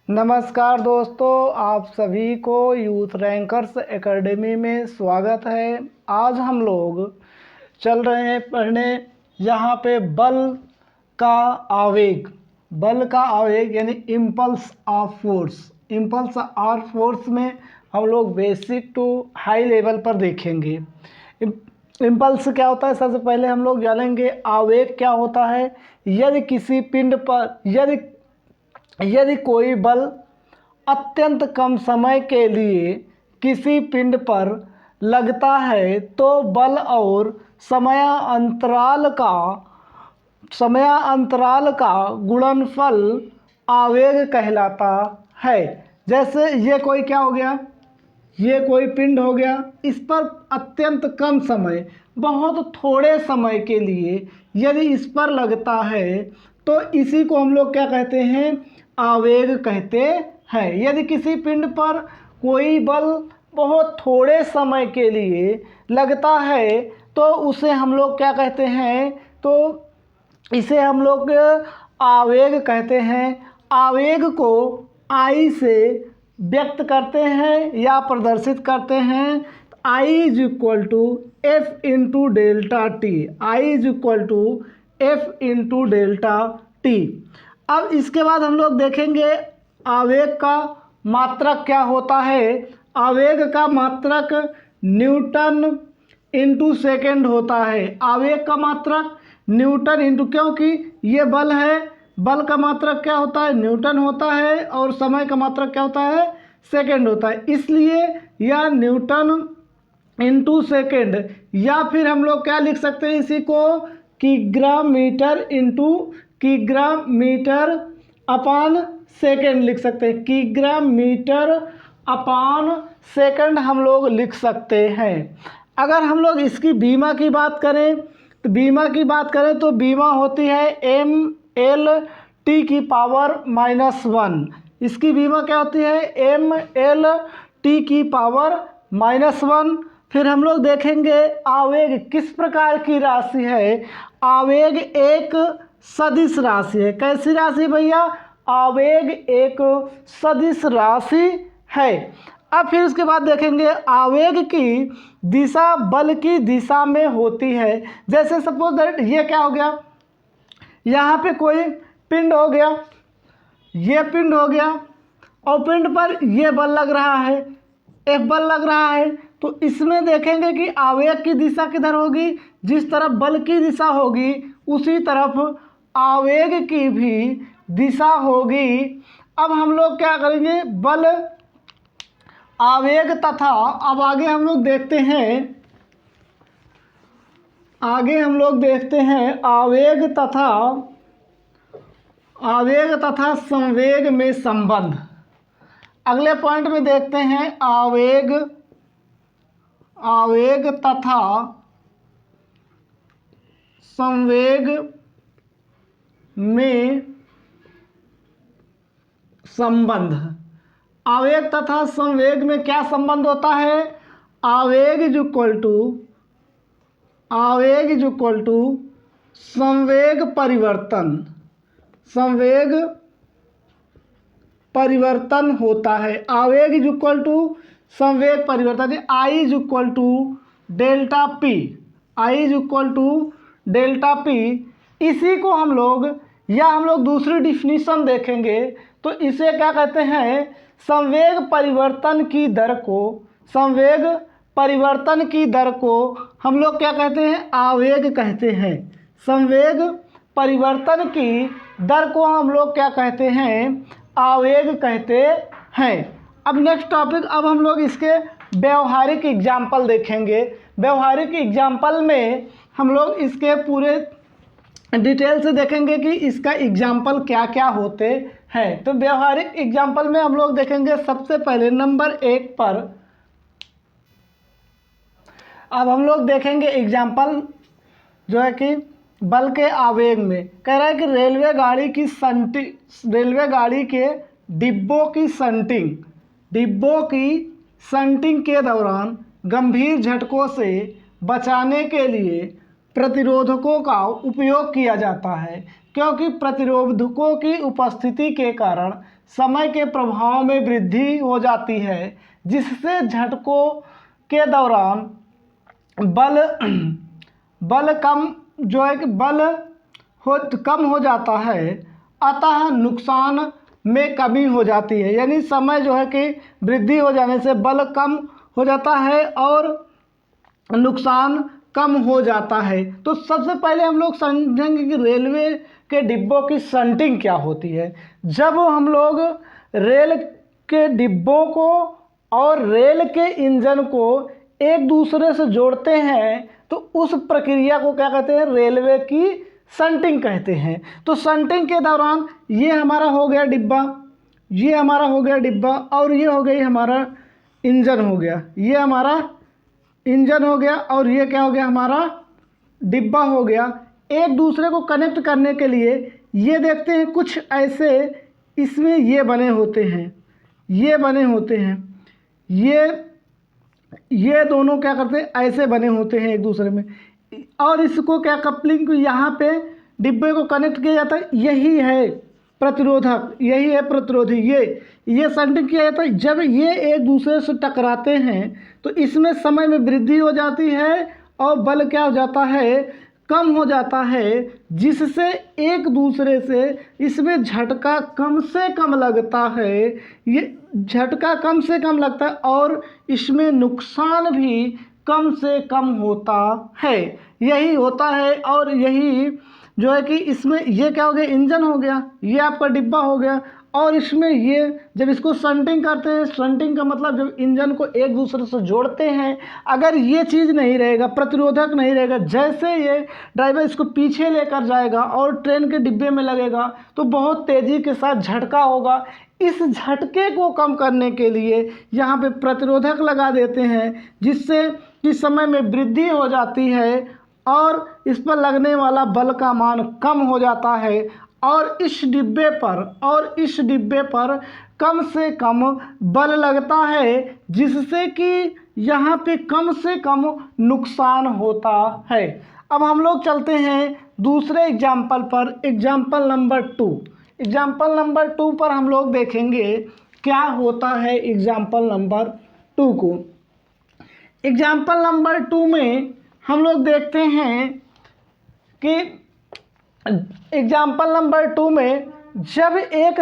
नमस्कार दोस्तों, आप सभी को यूथ रैंकर्स एकेडमी में स्वागत है। आज हम लोग चल रहे हैं पढ़ने यहाँ पे बल का आवेग यानी impulse of force. Impulse of force में हम लोग बेसिक टू हाई लेवल पर देखेंगे। इम्पल्स क्या होता है, सबसे पहले हम लोग जानेंगे आवेग क्या होता है। यदि किसी पिंड पर यदि कोई बल अत्यंत कम समय के लिए किसी पिंड पर लगता है तो बल और समयांतराल का गुणनफल आवेग कहलाता है। जैसे ये कोई क्या हो गया, ये कोई पिंड हो गया, इस पर अत्यंत कम समय, बहुत थोड़े समय के लिए यदि इस पर लगता है तो इसी को हम लोग क्या कहते हैं, आवेग कहते हैं। यदि किसी पिंड पर कोई बल बहुत थोड़े समय के लिए लगता है तो उसे हम लोग क्या कहते हैं, तो इसे हम लोग आवेग कहते हैं। आवेग को आई से व्यक्त करते हैं या प्रदर्शित करते हैं। I is equal to F into delta T. I is equal to F into delta T. अब इसके बाद हम लोग देखेंगे आवेग का मात्रक क्या होता है। आवेग का मात्रक न्यूटन इंटू सेकेंड होता है। आवेग का मात्रक न्यूटन इंटू, क्योंकि ये बल है, बल का मात्रक क्या होता है, न्यूटन होता है, और समय का मात्रक क्या होता है, सेकेंड होता है। इसलिए यह न्यूटन इंटू सेकेंड, या फिर हम लोग क्या लिख सकते हैं इसी को, किग्राम मीटर इंटू किग्राम मीटर अपान सेकेंड लिख सकते हैं। किग्राम मीटर अपान सेकंड हम लोग लिख सकते हैं। अगर हम लोग इसकी बीमा की बात करें तो बीमा होती है mL t की पावर -1। इसकी बीमा क्या होती है, mL t की पावर -1। फिर हम लोग देखेंगे आवेग किस प्रकार की राशि है। आवेग एक सदिश राशि है। कैसी राशि भैया, आवेग एक सदिश राशि है। अब फिर उसके बाद देखेंगे आवेग की दिशा बल की दिशा में होती है। जैसे सपोज दैट ये क्या हो गया, यहाँ पे कोई पिंड हो गया, ये पिंड हो गया, और पिंड पर ये बल लग रहा है, एक बल लग रहा है, तो इसमें देखेंगे कि आवेग की दिशा किधर होगी, जिस तरफ बल की दिशा होगी उसी तरफ आवेग की भी दिशा होगी। अब हम लोग क्या करेंगे, बल आवेग तथा, अब आगे हम लोग देखते हैं आवेग तथा संवेग में संबंध। अगले पॉइंट में देखते हैं आवेग तथा संवेग में संबंध। आवेग तथा संवेग में क्या संबंध होता है, आवेग इज इक्वल टू संवेग परिवर्तन होता है। आवेग इज इक्वल टू संवेग परिवर्तन, I is equal to delta P. I is equal to delta P. इसी को हम लोग दूसरी डिफिनीशन देखेंगे तो इसे क्या कहते हैं, संवेग परिवर्तन की दर को हम लोग क्या कहते हैं, आवेग कहते हैं। संवेग परिवर्तन की दर को हम लोग क्या कहते हैं, आवेग कहते हैं। अब नेक्स्ट टॉपिक, अब हम लोग इसके व्यवहारिक एग्जाम्पल देखेंगे। व्यवहारिक एग्जाम्पल में हम लोग इसके पूरे डिटेल से देखेंगे कि इसका एग्जाम्पल क्या क्या होते हैं। तो व्यवहारिक एग्जाम्पल में हम लोग देखेंगे सबसे पहले नंबर 1 पर। अब हम लोग देखेंगे एग्जाम्पल जो है कि बल के आवेग में कह रहा है कि रेलवे गाड़ी के डिब्बों की संटिंग के दौरान गंभीर झटकों से बचाने के लिए प्रतिरोधकों का उपयोग किया जाता है। क्योंकि प्रतिरोधकों की उपस्थिति के कारण समय के प्रभाव में वृद्धि हो जाती है, जिससे झटकों के दौरान बल बल कम जो है कि कम हो जाता है, अतः नुकसान में कमी हो जाती है। यानी समय जो है कि वृद्धि हो जाने से बल कम हो जाता है और नुकसान कम हो जाता है। तो सबसे पहले हम लोग समझेंगे कि रेलवे के डिब्बों की शंटिंग क्या होती है। जब हम लोग रेल के डिब्बों को और रेल के इंजन को एक दूसरे से जोड़ते हैं तो उस प्रक्रिया को क्या कहते हैं, रेलवे की शंटिंग कहते हैं। तो शंटिंग के दौरान ये हमारा हो गया डिब्बा, ये हमारा हो गया डिब्बा और ये हो गई हमारा इंजन हो गया, ये हमारा इंजन हो गया और ये क्या हो गया, हमारा डिब्बा हो गया। एक दूसरे को कनेक्ट करने के लिए ये देखते हैं कुछ ऐसे इसमें ये बने होते हैं, ये बने होते हैं, ये दोनों क्या करते हैं, ऐसे बने होते हैं एक दूसरे में। और इसको क्या कपलिंग को यहाँ पे डिब्बे को कनेक्ट किया जाता है, यही है प्रतिरोधक, यही है प्रतिरोधी। ये शंटिंग किया जाता है। जब ये एक दूसरे से टकराते हैं तो इसमें समय में वृद्धि हो जाती है और बल क्या हो जाता है, कम हो जाता है, जिससे एक दूसरे से इसमें झटका कम से कम लगता है। ये झटका कम से कम लगता है और इसमें नुकसान भी कम से कम होता है। यही होता है और यही जो है कि इसमें ये क्या हो गया, इंजन हो गया, ये आपका डिब्बा हो गया। और इसमें ये जब इसको शंटिंग करते हैं, शंटिंग का मतलब जब इंजन को एक दूसरे से जोड़ते हैं, अगर ये चीज़ नहीं रहेगा, प्रतिरोधक नहीं रहेगा, जैसे ये ड्राइवर इसको पीछे लेकर जाएगा और ट्रेन के डिब्बे में लगेगा तो बहुत तेज़ी के साथ झटका होगा। इस झटके को कम करने के लिए यहाँ पे प्रतिरोधक लगा देते हैं, जिससे कि समय में वृद्धि हो जाती है और इस पर लगने वाला बल का मान कम हो जाता है और इस डिब्बे पर कम से कम बल लगता है, जिससे कि यहाँ पे कम से कम नुकसान होता है। अब हम लोग चलते हैं दूसरे एग्जाम्पल पर, एग्जाम्पल नंबर 2 पर हम लोग देखेंगे क्या होता है एग्जाम्पल नंबर 2 को। एग्जाम्पल नंबर 2 में हम लोग देखते हैं कि एग्जाम्पल नंबर 2 में जब एक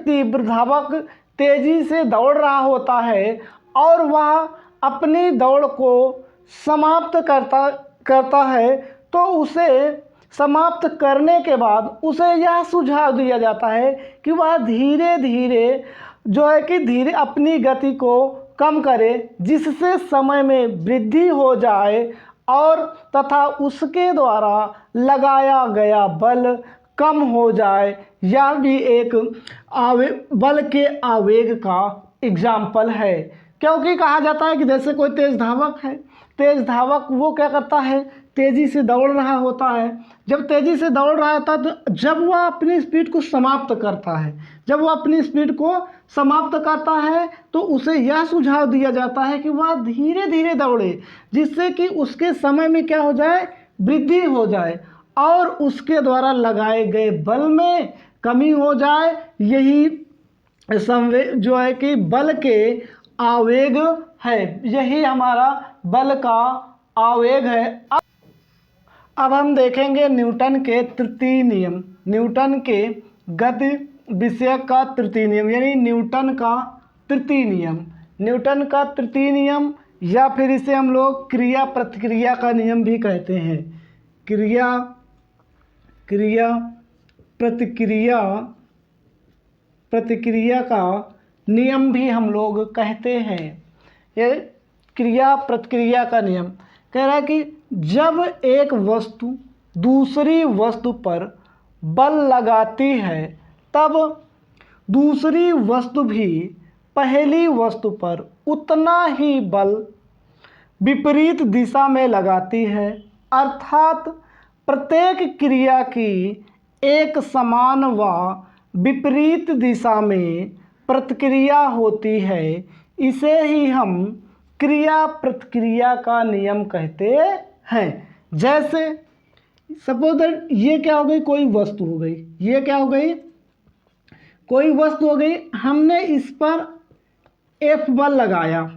तीव्र धावक तेज़ी से दौड़ रहा होता है और वह अपनी दौड़ को समाप्त करता है तो उसे समाप्त करने के बाद उसे यह सुझाव दिया जाता है कि वह धीरे धीरे अपनी गति को कम करे, जिससे समय में वृद्धि हो जाए और तथा उसके द्वारा लगाया गया बल कम हो जाए। यह भी एक बल के आवेग का एग्जाम्पल है। क्योंकि कहा जाता है कि जैसे कोई तेज़ धावक वो क्या करता है, तेज़ी से दौड़ रहा होता है। जब तेज़ी से दौड़ रहा था तो जब वह अपनी स्पीड को समाप्त करता है तो उसे यह सुझाव दिया जाता है कि वह धीरे धीरे दौड़े, जिससे कि उसके समय में क्या हो जाए, वृद्धि हो जाए और उसके द्वारा लगाए गए बल में कमी हो जाए। यही जो है कि बल के आवेग है, यही हमारा बल का आवेग है। अब हम देखेंगे न्यूटन के तृतीय नियम, न्यूटन के गति विषयक का तृतीय नियम, यानी न्यूटन का तृतीय नियम या फिर इसे हम लोग क्रिया प्रतिक्रिया का नियम भी कहते हैं। क्रिया प्रतिक्रिया का नियम भी हम लोग कहते हैं। ये क्रिया प्रतिक्रिया का नियम कह रहा है कि जब एक वस्तु दूसरी वस्तु पर बल लगाती है तब दूसरी वस्तु भी पहली वस्तु पर उतना ही बल विपरीत दिशा में लगाती है, अर्थात प्रत्येक क्रिया की एक समान व विपरीत दिशा में प्रतिक्रिया होती है। इसे ही हम क्रिया प्रतिक्रिया का नियम कहते हैं। जैसे सपोज दैट ये क्या हो गई, कोई वस्तु हो गई, ये क्या हो गई, कोई वस्तु हो गई। हमने इस पर F बल लगाया,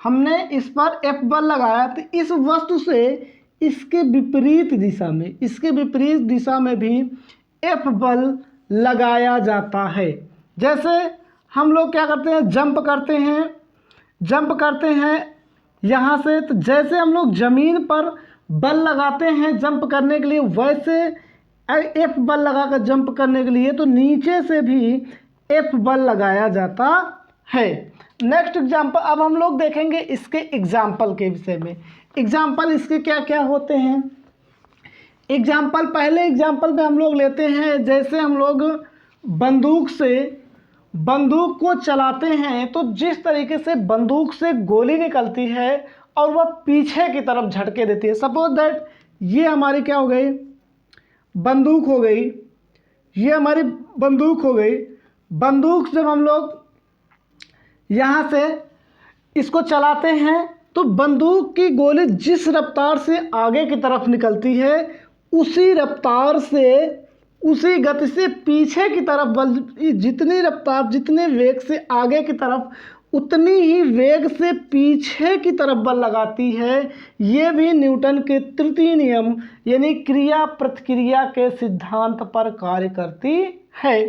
हमने इस पर F बल लगाया, तो इस वस्तु से इसके विपरीत दिशा में, इसके विपरीत दिशा में भी F बल लगाया जाता है। जैसे हम लोग क्या करते हैं, जंप करते हैं यहाँ से, तो जैसे हम लोग ज़मीन पर बल लगाते हैं जंप करने के लिए, वैसे F बल लगाकर जंप करने के लिए तो नीचे से भी F बल लगाया जाता है। नेक्स्ट एग्जाम्पल, अब हम लोग देखेंगे इसके एग्जाम्पल के विषय में। एग्जाम्पल इसके क्या क्या होते हैं। एग्जाम्पल, पहले एग्जाम्पल में हम लोग लेते हैं, जैसे हम लोग बंदूक को चलाते हैं, तो जिस तरीके से बंदूक से गोली निकलती है और वह पीछे की तरफ झटके देती है। सपोज दैट ये हमारी क्या हो गई, बंदूक हो गई, ये हमारी बंदूक हो गई। बंदूक जब हम लोग यहाँ से इसको चलाते हैं तो बंदूक की गोली जिस रफ्तार से आगे की तरफ निकलती है, उसी रफ्तार से, उसी गति से पीछे की तरफ बल, जितनी रफ्तार, जितने वेग से आगे की तरफ, उतनी ही वेग से पीछे की तरफ बल लगाती है। ये भी न्यूटन के तृतीय नियम यानी क्रिया प्रतिक्रिया के सिद्धांत पर कार्य करती है।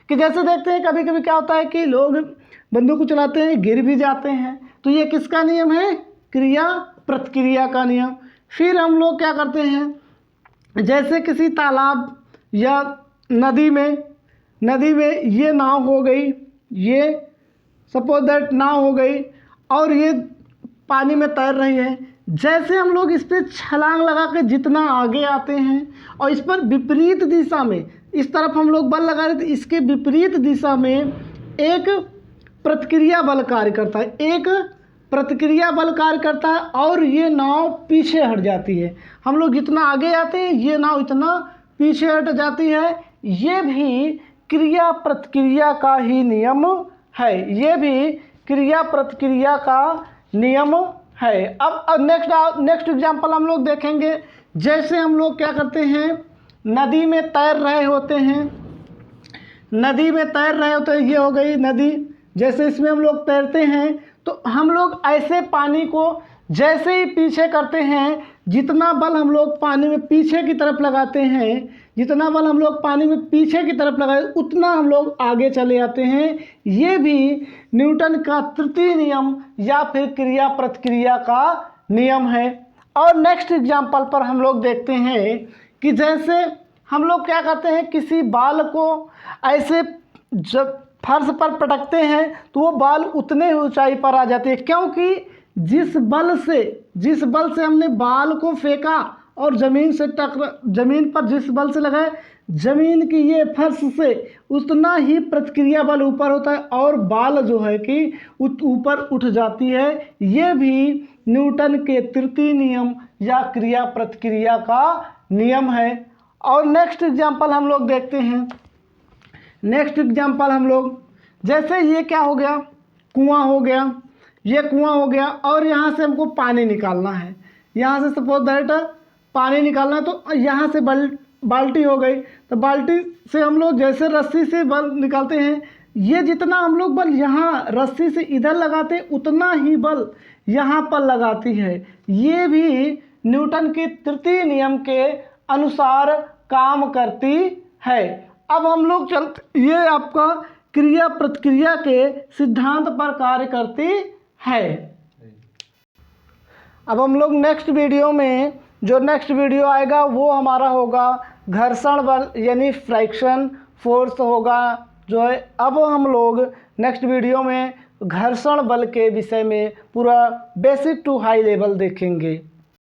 कि जैसे देखते हैं कभी कभी क्या होता है कि लोग बंदूक को चलाते हैं, गिर भी जाते हैं, तो ये किसका नियम है, क्रिया प्रतिक्रिया का नियम। फिर हम लोग क्या करते हैं, जैसे किसी तालाब या नदी में ये नाव हो गई, ये सपोज दैट नाव हो गई और ये पानी में तैर रही है। जैसे हम लोग इस पर छलांग लगा के जितना आगे आते हैं और इस पर विपरीत दिशा में, इस तरफ हम लोग बल लगा रहे थे, इसके विपरीत दिशा में एक प्रतिक्रिया बल कार्य करता है, एक प्रतिक्रिया बल कार्य करता है और ये नाव पीछे हट जाती है। हम लोग जितना आगे आते हैं ये नाव इतना पीछे हट जाती है। ये भी क्रिया प्रतिक्रिया का ही नियम है, ये भी क्रिया प्रतिक्रिया का नियम है। अब नेक्स्ट एग्जाम्पल हम लोग देखेंगे। जैसे हम लोग क्या करते हैं, नदी में तैर रहे होते हैं, ये हो गई नदी। जैसे इसमें हम लोग तैरते हैं तो हम लोग ऐसे पानी को जैसे ही पीछे करते हैं, जितना बल हम लोग पानी में पीछे की तरफ लगाते हैं, जितना बल हम लोग पानी में पीछे की तरफ लगाए, उतना हम लोग आगे चले जाते हैं। ये भी न्यूटन का तृतीय नियम या फिर क्रिया प्रतिक्रिया का नियम है। और नेक्स्ट एग्जाम्पल पर हम लोग देखते हैं कि जैसे हम लोग क्या करते हैं, किसी बाल को ऐसे जब फर्श पर पटकते हैं तो वो बाल उतने ऊंचाई पर आ जाते हैं, क्योंकि जिस बल से हमने बाल को फेंका और ज़मीन पर जिस बल से लगाए, ज़मीन की ये फर्श से उतना ही प्रतिक्रिया बल ऊपर होता है और बाल जो है कि ऊपर उठ जाती है। ये भी न्यूटन के तृतीय नियम या क्रिया प्रतिक्रिया का नियम है। और नेक्स्ट एग्जाम्पल हम लोग देखते हैं। नेक्स्ट एग्जाम्पल हम लोग, जैसे ये क्या हो गया, कुआं हो गया, ये कुआं हो गया और यहाँ से हमको पानी निकालना है। यहाँ से सपोज दैट पानी निकालना है तो यहाँ से बाल्टी हो गई, तो बाल्टी से हम लोग जैसे रस्सी से बल निकालते हैं, ये जितना हम लोग बल यहाँ रस्सी से इधर लगाते हैं उतना ही बल यहाँ पर लगाती है। ये भी न्यूटन के तृतीय नियम के अनुसार काम करती है। अब हम लोग ये आपका क्रिया प्रतिक्रिया के सिद्धांत पर कार्य करती है। अब हम लोग नेक्स्ट वीडियो में, जो नेक्स्ट वीडियो आएगा वो हमारा होगा घर्षण बल यानी फ्रिक्शन फोर्स होगा जो है। अब हम लोग नेक्स्ट वीडियो में घर्षण बल के विषय में पूरा बेसिक टू हाई लेवल देखेंगे।